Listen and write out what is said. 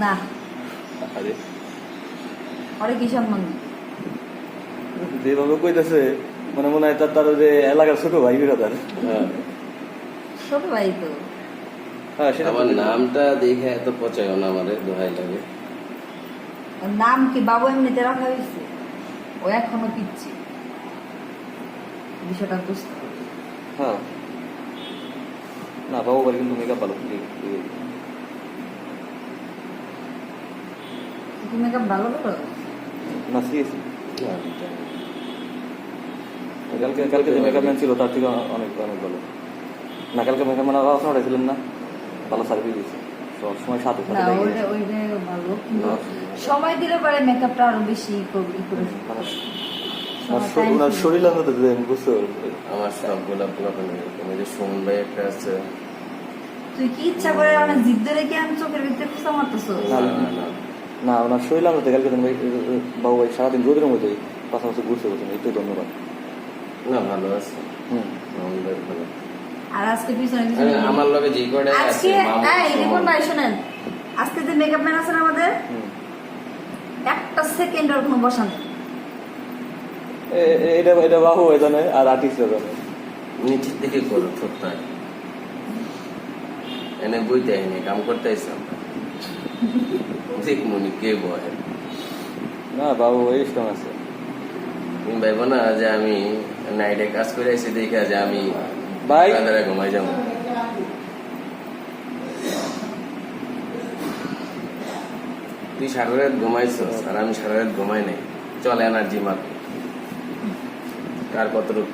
না আরে ওরে কি সম্মান যেভাবে কইতেছে মনে মনে হয় তার যে এলাকার ছোট ভাই বিরোধার। হ্যাঁ ছোট ভাই তো হ্যাঁ সেটা আমার নামটা দেখে এত পচায় না আমাদের দোহাই লাগে। ওর নাম কি বাবু এমনিতে রাখা হয়েছে ও এখনো পিচ্ছি বিষয়টা বুঝতে হবে হ্যাঁ না বাবু বাড়ি কিন্তু মেকআপ ভালো তুমি মেকআপ ভালো করো না সিরিয়াসলি কালকে যে মেকআপ ম্যান ছিল তার থেকে অনেক অনেক ভালো না কালকে মেকআপ ম্যান আপনারা ছিলেন না ভালো সার্ভিস দিয়েছে সব সময় সাথে না ওইটা ভালো কিন্তু সময় দিলে পরে মেকআপটা আরো বেশি করবে ওনার শরীর আনতে বুঝতে পারবে আমার সব গোলাপ গোলাপ যে সোমন ভাই একটা আছে। তুই কি ইচ্ছা করে অনেক জিদ ধরে কি আমি চোখের ভিতরে খুঁজা মারতেছ না ওনার শরীর আনতে কালকে বাবু ভাই সারাদিন রোদের মধ্যে পাশাপাশি ঘুরতে বলছেন একটু ধন্যবাদ। না ভালো আছে হুম সোমন ভাই ভালো। আর আজকে পিছনে পিছনে আমার লগে যে কয়টা আজকে এই রিপন ভাই শুনেন আজকে যে মেকআপ ম্যান আছে না আমাদের একটা সেকেন্ড আর কোনো বসা নেই এটা বাহু এখানে আর আর্টিস্ট এখানে নিচের দিকে করো ছোট্টায় এনে বইতে আইনি কাম করতে আইসাম দেখ মনি কে বয় না বাবু এই স্ট্রং আছে তুমি ভাইবো না যে আমি নাইটে কাজ করে এসে দেখে যে আমি ভাই ঘুমাই যাবো। তুই সারা রাত ঘুমাইছস আর আমি সারা রাত ঘুমাই নাই চল এনার্জি মার কার কতটুকু